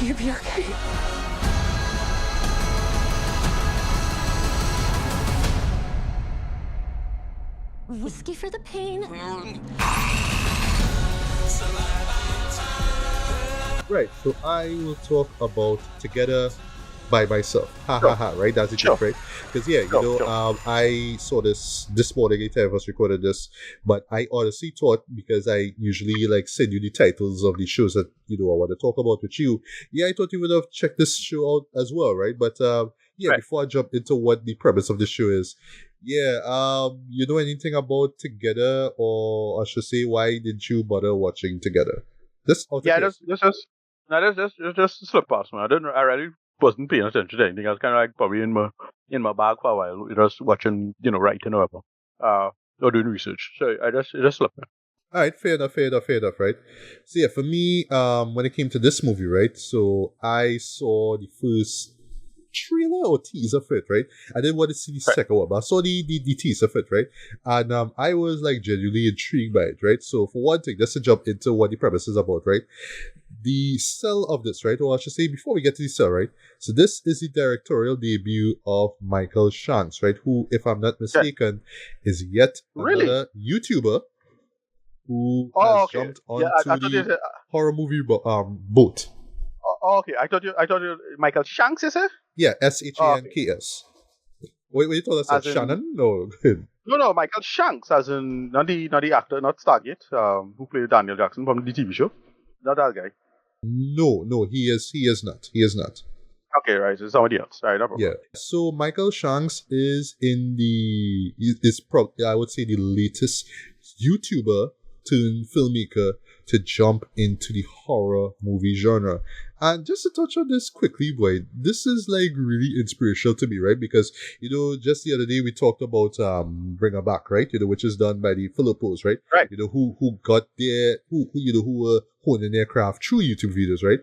You'll be okay. Whiskey for the pain. Right, so I will talk about Together by Myself. Ha Sure. ha ha, right? That's it, Sure. right? Because, yeah, Sure. I saw this morning, the time I was recorded this, but I honestly thought, because I usually like send you the titles of the shows that, I want to talk about with you. Yeah, I thought you would have checked this show out as well, right? But, yeah, Right. before I jump into what the premise of the show is, yeah, you know anything about Together, or I should say, why did you bother watching Together? This out of Yeah, case. just slip past me. I really wasn't paying attention to anything. I was kind of like probably in my bag for a while, just watching, writing or whatever, or doing research. So it just slipped me. All right, fair enough, right? So yeah, for me, when it came to this movie, right? So I saw the first trailer or teaser for it, right? I didn't want to see the Right. second one, but I saw the teaser for it, right? And I was like genuinely intrigued by it, right? So for one thing, just to jump into what the premise is about, right? The sell of this, right? Or I should say, before we get to the sell, right? So this is the directorial debut of Michael Shanks, right? Who, if I'm not mistaken, is yet Really? another YouTuber who Oh, has okay. jumped Yeah, I onto thought you the said. horror movie boat. Okay. I thought you Michael Shanks, is it? Yeah, Oh, okay. Shanks. Wait, you told us that? As in Shannon? No. no, Michael Shanks, as in not the actor, not Stargate, who played Daniel Jackson from the TV show. Not that guy. No, he is not. He is not. Okay, right. So somebody else. Right, no problem. Yeah. So Michael Shanks is I would say the latest YouTuber turned filmmaker to jump into the horror movie genre. And just to touch on this quickly, boy, this is like really inspirational to me, right? Because, just the other day we talked about Bring Her Back, right? Which is done by the Filippos, right? Right. Who got their who were honing their craft through YouTube videos, right?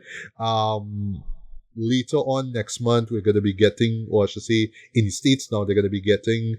Later on next month, we're going to be getting, or I should say, in the States now, they're going to be getting.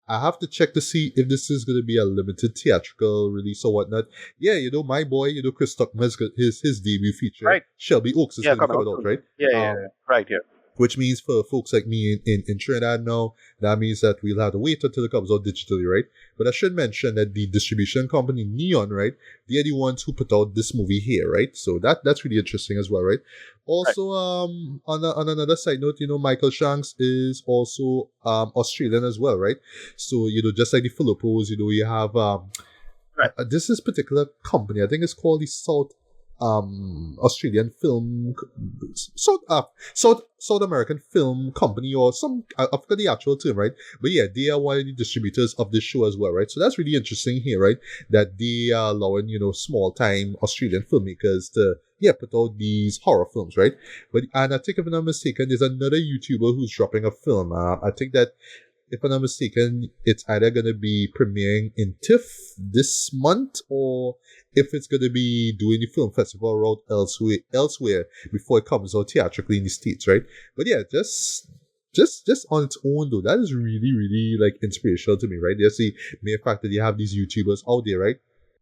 I have to check to see if this is going to be a limited theatrical release or whatnot. Yeah, my boy, Chris Tuckman's got his debut feature, Right. Shelby Oaks, is Yeah, going to be coming coming out, out right? Yeah. Right, yeah. Which means for folks like me in Trinidad now, that means that we'll have to wait until it comes out digitally, right? But I should mention that the distribution company Neon, right? They're the ones who put out this movie here, right? So that's really interesting as well, right? Also, on another side note, Michael Shanks is also Australian as well, right? So just like the Filippos, you have Right. this is particular company. I think it's called the Australian film South American film company, or some, I forgot the actual term, right? But yeah, they are one of the distributors of this show as well, right? So that's really interesting here, right? That they are allowing, small time Australian filmmakers to put out these horror films, right? And I think, if I'm not mistaken, there's another YouTuber who's dropping a film. I think that, if I'm not mistaken, it's either going to be premiering in TIFF this month, or if it's going to be doing the film festival route elsewhere before it comes out theatrically in the States, right? But yeah, just on its own though, that is really, really like inspirational to me, right? There's the mere fact that you have these YouTubers out there, right,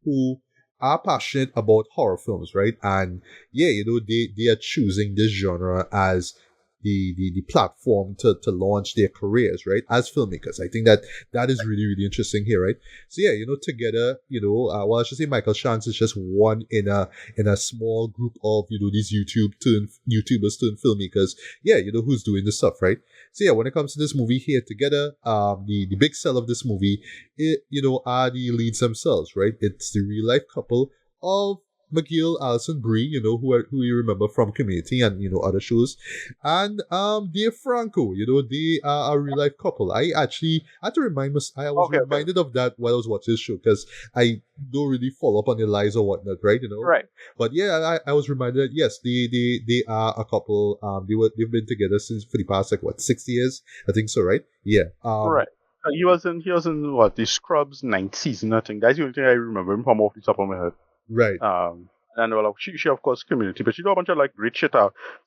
who are passionate about horror films, right? And yeah, they are choosing this genre as the platform to launch their careers, right, as filmmakers. I think that is really, really interesting here, right? So yeah, Together, well, I should say Michael Shanks is just one in a small group of these YouTubers turned filmmakers. Yeah, who's doing this stuff, right? So yeah, when it comes to this movie here, Together, the big sell of this movie, are the leads themselves, right? It's the real life couple of McGill, Alison, Brie, who you remember from Community and other shows, and dear Franco, they are a real life couple. I actually had to remind myself. I was Okay. reminded of that while I was watching this show, because I don't really follow up on their lives or whatnot, right? Right. But yeah, I was reminded. Yes, they are a couple. They've been together since for the past 6 years, I think so, right? Yeah. Right. He was in what, the Scrubs 9th season, I think. That's the only thing I remember him from off the top of my head. Right. And well, she of course Community, but she did a bunch of like great shit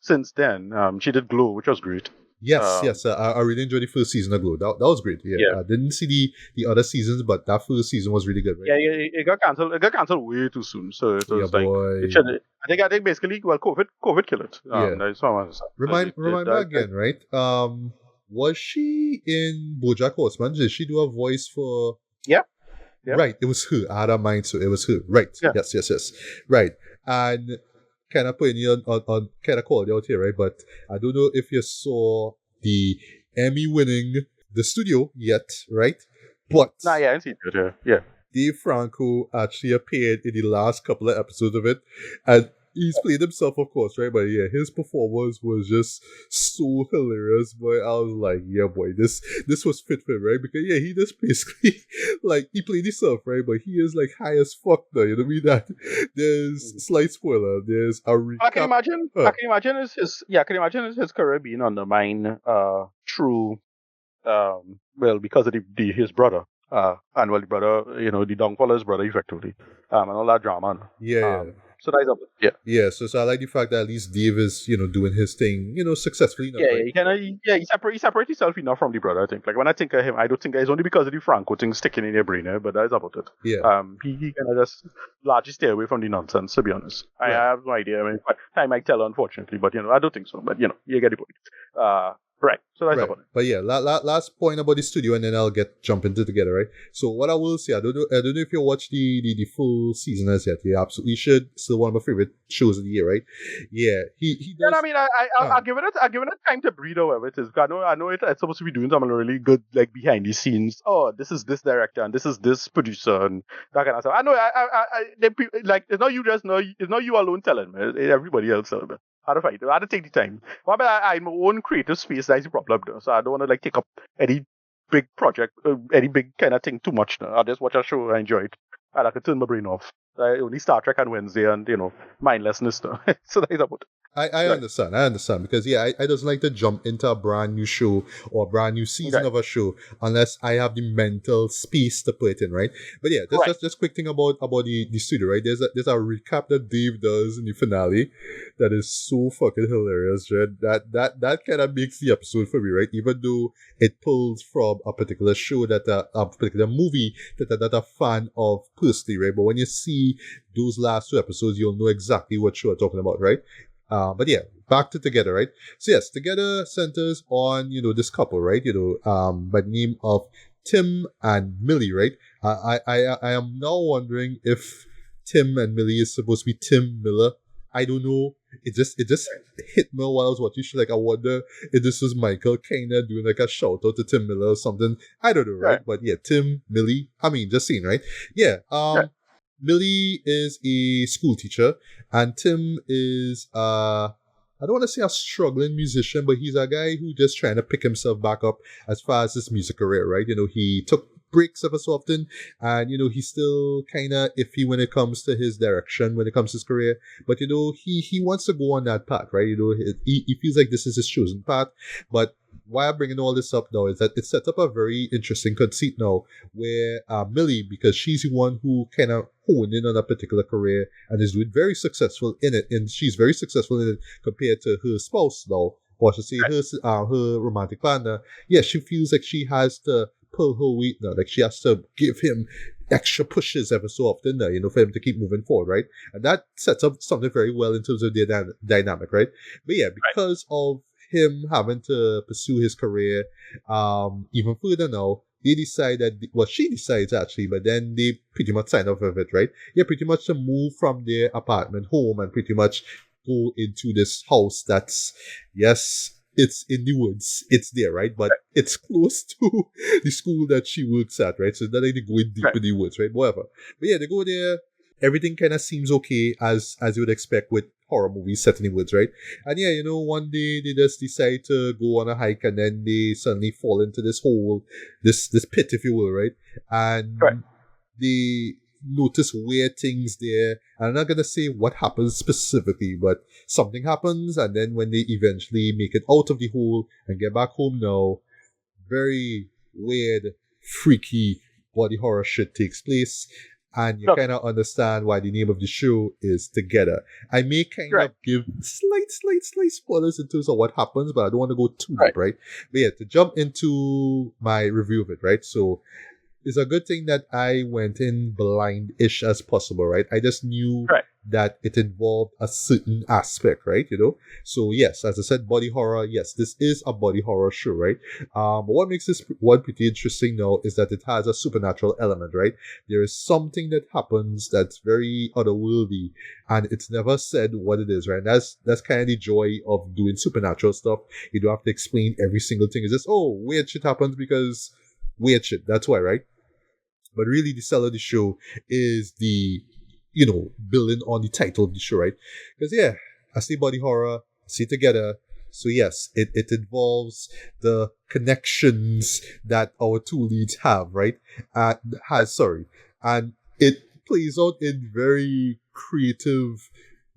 since then. She did Glow, which was great. Yes, yes. I really enjoyed the first season of Glow. That was great. Yeah. Yeah. I didn't see the other seasons, but that first season was really good, right? Yeah, it got cancelled. It got cancelled way too soon. So it was Yeah, like boy. it should. I think basically, well, COVID killed it. Yeah. That's what I want to say. Remind me again, right? Was she in BoJack Horseman? Did she do a voice for? Yeah. Yeah. Right, it was her. I had a mind, so it was her. Right. Yeah. Yes. Right. And kind of putting you on kind of called you out here, right? But I don't know if you saw the Emmy winning The Studio yet, right? But Nah, yeah, I see it. Yeah. Dave Franco actually appeared in the last couple of episodes of it, and he's played himself, of course, right? But yeah, his performance was just so hilarious. Boy, I was like, yeah, boy, this was fit for him, right? Because yeah, he just basically like he played himself, right? But he is like high as fuck now. You know what I mean? That there's slight spoiler. There's a recap. I can imagine his career being undermined through well, because of his brother. And well, the brother, the downfall of his brother, effectively, and all that drama. Yeah. So that's up. Yeah. Yeah. So I like the fact that at least Dave is, doing his thing, successfully enough. Yeah, right? he separate himself enough from the brother. I think. Like when I think of him, I don't think it's only because of the Franco thing sticking in your brain, but that's about it. Yeah. He kind of just largely stay away from the nonsense. To be honest, right. I have no idea. I mean, time might tell, unfortunately, but I don't think so. But you get the point. Right. So that's about it. But yeah, last point about the studio, and then I'll jump into it together, right? So what I will say, I don't know if you watched the full season as yet. You absolutely should. Still one of my favorite shows of the year, right? Yeah, he does. Yeah, I mean, I'll give it time to breathe, however it is. I know it's supposed to be doing something really good, like behind the scenes. Oh, this is this director and this is this producer and that kind of stuff. I know. It's not you just know. It's not you alone telling me. It's everybody else telling me. How to fight. I had to take the time. Well, but I'm my own creative space. That's the problem, though. So I don't want to take up any big project, any big kind of thing too much. Now. I just watch a show I enjoy it, and I can turn my brain off. Only Star Trek on Wednesday, and mindlessness. Now. So that's about it. I understand because I just like to jump into a brand new show or a brand new season of a show unless I have the mental space to put it in, right? But yeah, just quick thing about the studio, right? There's a recap that Dave does in the finale that is so fucking hilarious, right? That kind of makes the episode for me, right? Even though it pulls from a particular show that a particular movie that I'm not a fan of personally, right? But when you see those last two episodes, you'll know exactly what show I'm talking about, right? But yeah, back to Together, right? So yes, Together centers on, this couple, right? By the name of Tim and Millie, right? I am now wondering if Tim and Millie is supposed to be Tim Miller. I don't know. It just hit me while I was watching. Like, I wonder if this was Michael kind of doing like a shout out to Tim Miller or something. I don't know, right? But yeah, Tim, Millie. I mean, just seeing, right? Yeah. Millie is a school teacher, and Tim is I don't want to say a struggling musician, but he's a guy who just trying to pick himself back up as far as his music career, right? He took breaks every so often, and he's still kind of iffy when it comes to his direction, when it comes to his career. But he wants to go on that path, right? He feels like this is his chosen path. But why I'm bringing all this up now is that it set up a very interesting conceit now where Millie, because she's the one who kind of honed in on a particular career and is doing very successful in it, and she's very successful in it compared to her spouse now, or to say her romantic partner. Yeah, she feels like she has to pull her weight now, like she has to give him extra pushes ever so often now, for him to keep moving forward, right? And that sets up something very well in terms of their dynamic, right? But yeah, because of him having to pursue his career even further now, they decide that, she decides actually, but then they pretty much sign off of it, right? Yeah, pretty much to move from their apartment home and pretty much go into this house that's, yes, it's in the woods. It's there, right? But it's close to the school that she works at, right? So it's not like they're going deep in the woods, right? Whatever. But yeah, they go there. Everything kind of seems okay as you would expect with horror movies set in the woods, right? And yeah, one day they just decide to go on a hike and then they suddenly fall into this hole, this pit, if you will, right? And they notice weird things there. And I'm not going to say what happens specifically, but something happens. And then when they eventually make it out of the hole and get back home now, very weird, freaky body horror shit takes place. and you Sure. kind of understand why the name of the show is Together. I may kind Right. of give slight spoilers in terms of what happens, but I don't want to go too Right. deep, right? But yeah, to jump into my review of it, right? So it's a good thing that I went in blind-ish as possible, right? I just knew Right. that it involved a certain aspect, right? So yes, as I said, body horror. Yes, this is a body horror show, right? But what makes this one pretty interesting now is that it has a supernatural element, right? There is something that happens that's very otherworldly, and it's never said what it is, right? And that's kind of the joy of doing supernatural stuff. You don't have to explain every single thing. It's just, oh, weird shit happens because weird shit. That's why, right? But really, the sell of the show is the, building on the title of the show, right? Because, yeah, I see body horror, I see Together. So, yes, it involves the connections that our two leads have, right? And it plays out in very creative,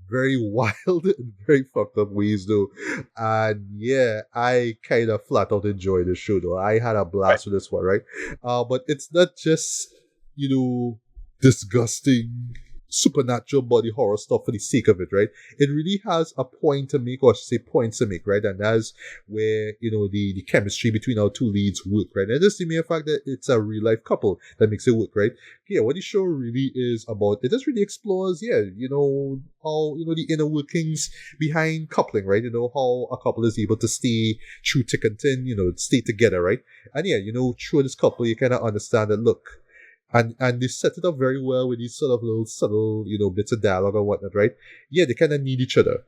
very wild and very fucked up ways though. And yeah, I kind of flat out enjoyed the show though. I had a blast with this one, right? But it's not just, disgusting supernatural body horror stuff for the sake of it, right? It really has a point to make, or I should say points to make, right? And that's where, the chemistry between our two leads work, right? And just the mere fact that it's a real life couple that makes it work, right? Yeah, what the show really is about, it just really explores, how, the inner workings behind coupling, right? How a couple is able to stay through thick and thin, stay together, right? And yeah, through this couple, you kind of understand that, look, and they set it up very well with these sort of little subtle, bits of dialogue and whatnot, right? Yeah, they kind of need each other.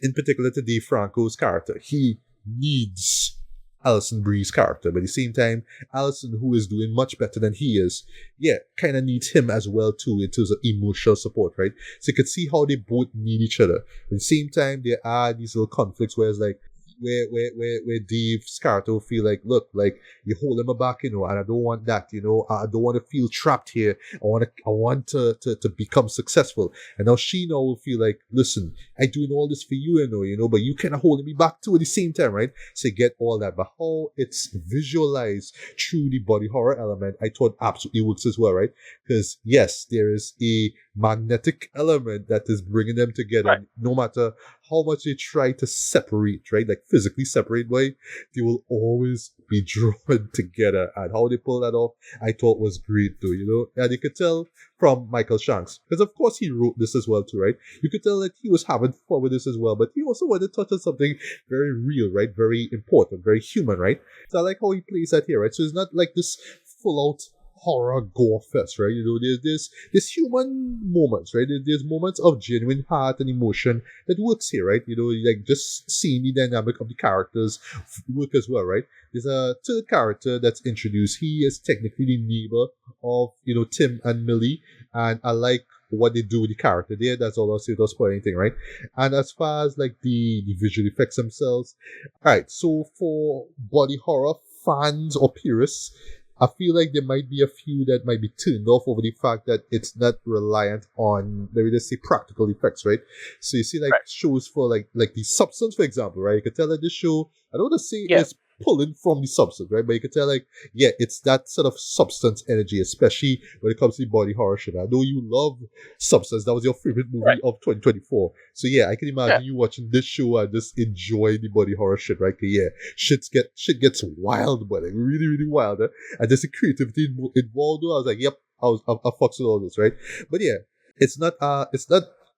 In particular, today, Franco's character, he needs Alison Brie's character, but at the same time, Alison, who is doing much better than he is, yeah, kind of needs him as well too in terms of emotional support, right? So you could see how they both need each other. At the same time, there are these little conflicts where it's like, where Dave's character will feel like, look, like you hold him back, and I don't want that, I don't want to feel trapped here. I want to become successful. And now she will feel like, listen, I doing all this for you, but you kind of holding me back too at the same time, right? So you get all that, but how it's visualized through the body horror element, I thought absolutely works as well, right? Because yes, there is a magnetic element that is bringing them together, Right. no matter how much they try to separate, right? Like physically separate, they will always be drawn together. And how they pull that off, I thought was great too, And you could tell from Michael Shanks, because of course he wrote this as well too, right? You could tell that he was having fun with this as well, but he also wanted to touch on something very real, right? Very important, very human, right? So I like how he plays that here, right? So it's not like this full out horror gore fest, right? There's human moments, right? There's moments of genuine heart and emotion that works here, right? Like just seeing the dynamic of the characters work as well, right? There's a third character that's introduced. He is technically the neighbor of, Tim and Millie, and I like what they do with the character there. That's all I'll say without spoiling anything, right? And as far as like the visual effects themselves, alright, so for body horror fans or purists, I feel like there might be a few that might be turned off over the fact that it's not reliant on, let me just say, practical effects, right? So you see like shows for like the Substance, for example, right? You could tell that this show, I don't want to say it's pulling from the Substance, right? But you could tell like, yeah, it's that sort of Substance energy, especially when it comes to the body horror shit. I know you love Substance. That was your favorite movie of 2024. So yeah, I can imagine you watching this show and just enjoy the body horror shit, right? Yeah, shit gets wild, but like really, really wild. And just the creativity involved, I was like, yep, I fucks with all this, right? But yeah, it's not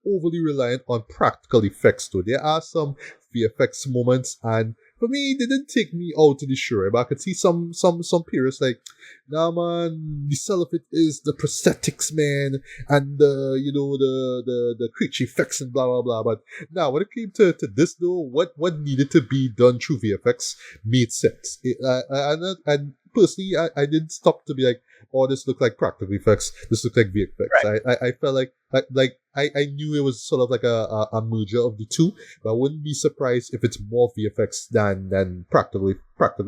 overly reliant on practical effects though. There are some VFX moments, and for me, they didn't take me out to the show, right? But I could see some purists like, nah man, the sell of it is the prosthetics, man, and the creature effects and blah blah blah. But now when it came to this though, what needed to be done through VFX made sense. And personally, I didn't stop to be like, oh, this looked like practical effects, this looked like VFX. Right. I felt like I knew it was sort of like a merger of the two, but I wouldn't be surprised if it's more VFX than practical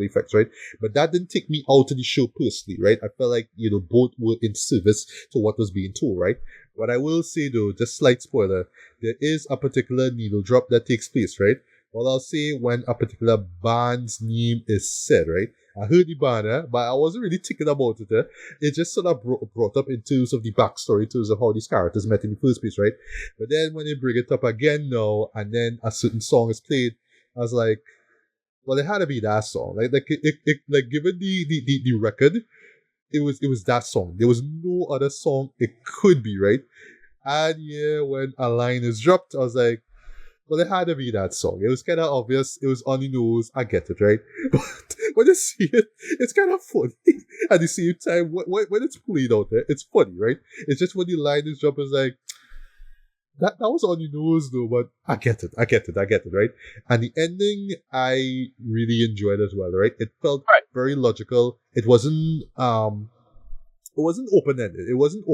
effects, right? But that didn't take me out of the show personally, right? I felt like, both were in service to what was being told, right? What I will say though, just slight spoiler, there is a particular needle drop that takes place, right? Well, I'll say when a particular band's name is said, right? I heard the band, but I wasn't really thinking about it. It just sort of brought up in terms of the backstory, in terms of how these characters met in the first place, right? But then when they bring it up again now, and then a certain song is played, I was like, well, it had to be that song. Like given the record, it was that song. There was no other song it could be, right? And yeah, when a line is dropped, I was like, well, it had to be that song. It was kind of obvious. It was on the nose. I get it, right? But when you see it, it's kind of funny. At the same time, when it's played out there, it's funny, right? It's just when the line is dropped, it's like, that was on the nose though, but I get it, right? And the ending, I really enjoyed as well, right? It felt very logical. It wasn't open-ended. It wasn't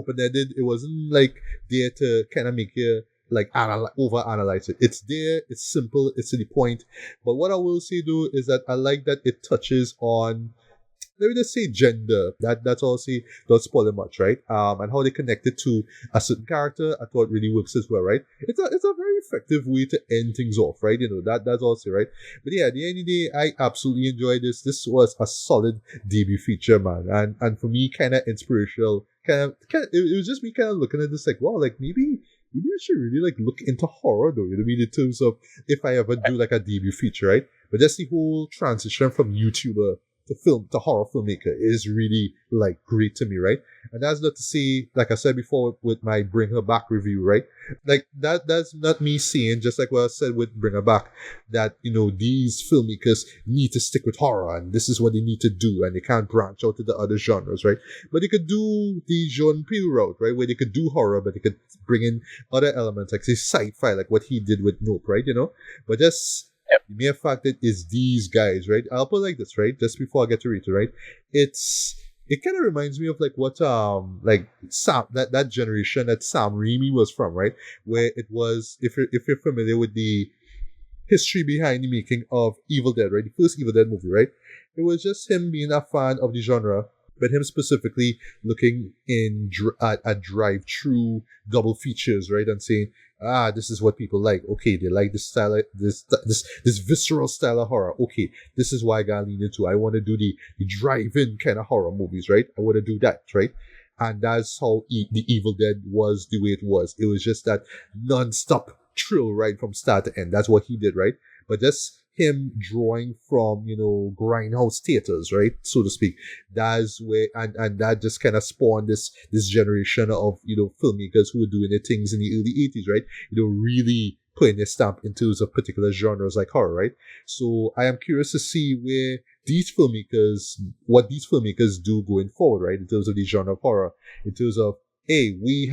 like there to kind of make you like over-analyze it. It's there, it's simple, it's to the point. But what I will say though is that I like that it touches on, let me just say gender. That's all I'll say. Don't spoil it much, right? And how they connect it to a certain character, I thought really works as well, right? It's a very effective way to end things off, right? You know, that's all I'll say, right? But yeah, at the end of the day, I absolutely enjoyed this. This was a solid debut feature, man. And for me, kind of inspirational. It was just me kind of looking at this like, wow, like maybe I should really like look into horror though, you know what I mean, in terms of if I ever do like a debut feature, right? But just the whole transition from YouTuber to horror filmmaker is really like great to me, right? And that's not to say, like I said before with my Bring Her Back review, right? Like that's not me saying, just like what I said with Bring Her Back, that, you know, these filmmakers need to stick with horror and this is what they need to do and they can't branch out to the other genres, right? But they could do the Jordan Peele route, right? Where they could do horror, but they could bring in other elements, like say sci-fi, like what he did with Nope, right? You know? But just the mere fact that it's these guys, right? I'll put it like this, right? Just before I get to read it, right? It kind of reminds me of like what like Sam, that generation that Sam Raimi was from, right? Where it was, if you're familiar with the history behind the making of Evil Dead, right? The first Evil Dead movie, right? It was just him being a fan of the genre, but him specifically looking at drive-through double features, right? And saying, this is what people like. Okay, they like this style, this visceral style of horror. Okay, this is why I got lean into. I want to do the drive-in kind of horror movies, right? I want to do that, right? And that's how the Evil Dead was the way it was. It was just that non-stop thrill right from start to end. That's what he did, right? But just him drawing from, you know, grindhouse theaters, right, so to speak. That's where, and that just kind of spawned this generation of, you know, filmmakers who were doing their things in the early 80s, right? You know, really putting their stamp in terms of particular genres like horror, right? So I am curious to see what these filmmakers do going forward, right, in terms of the genre of horror, in terms of, hey, we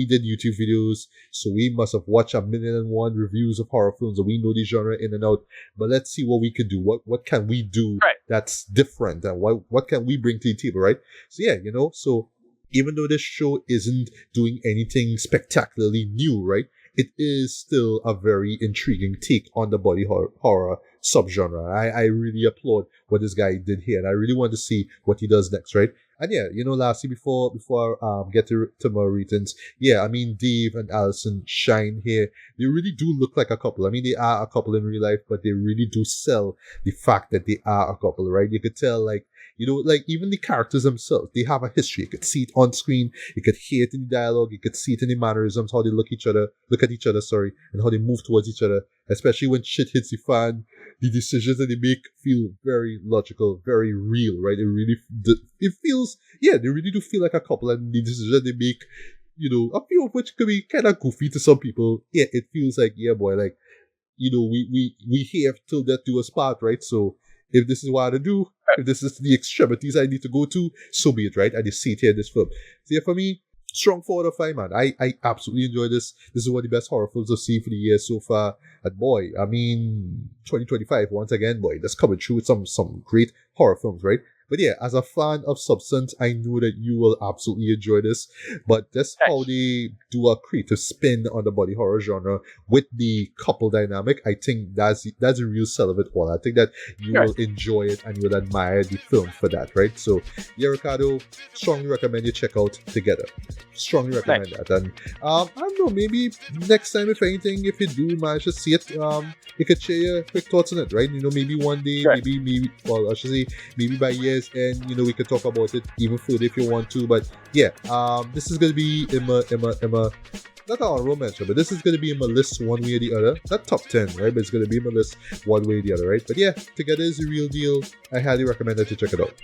did YouTube videos, so we must have watched 1,000,001 reviews of horror films, and we know the genre in and out. But let's see what we could do. What can we do that's different, and what can we bring to the table, right? So yeah, you know, so even though this show isn't doing anything spectacularly new, right, it is still a very intriguing take on the body horror subgenre. I really applaud what this guy did here, and I really want to see what he does next, right? And yeah, you know, lastly, before get to my ratings, yeah, I mean, Dave and Alison shine here. They really do look like a couple. I mean, they are a couple in real life, but they really do sell the fact that they are a couple, right? You could tell, like, you know, like even the characters themselves, they have a history. You could see it on screen, you could hear it in the dialogue, you could see it in the mannerisms, how they look at each other, and how they move towards each other, especially when shit hits the fan. The decisions that they make feel very logical, very real, right? It feels, yeah, they really do feel like a couple, and the decisions they make, you know, a few of which could be kind of goofy to some people. Yeah, it feels like, yeah, boy, like, you know, we here till death do us part, right? So if this is what I do, if this is the extremities I need to go to, so be it, right? I just see it here in this film. So yeah, for me, strong 4 out of 5, man. I absolutely enjoy this. This is one of the best horror films I've seen for the year so far. And boy, I mean, 2025, once again, boy, that's coming through with some great horror films, right? But yeah, as a fan of Substance, I knew that you will absolutely enjoy this. But that's how Nice. they do a creative spin on the body horror genre with the couple dynamic. I think that's a real sell of it all. I think that you Right. will enjoy it and you will admire the film for that, right? So yeah, Ricardo, strongly recommend you check out Together. Strongly recommend Nice. that. And I don't know, maybe next time, if anything, if you do manage to see it, you could share your quick thoughts on it, right? Maybe one day, Right. maybe well, I should say maybe by years end, we could talk about it even further if you want to. But yeah, this is gonna be in my not our romance, but this is gonna be in my list one way or the other. Not top 10, right? But it's gonna be in my list one way or the other, right? But yeah, Together is a real deal. I highly recommend that you check it out.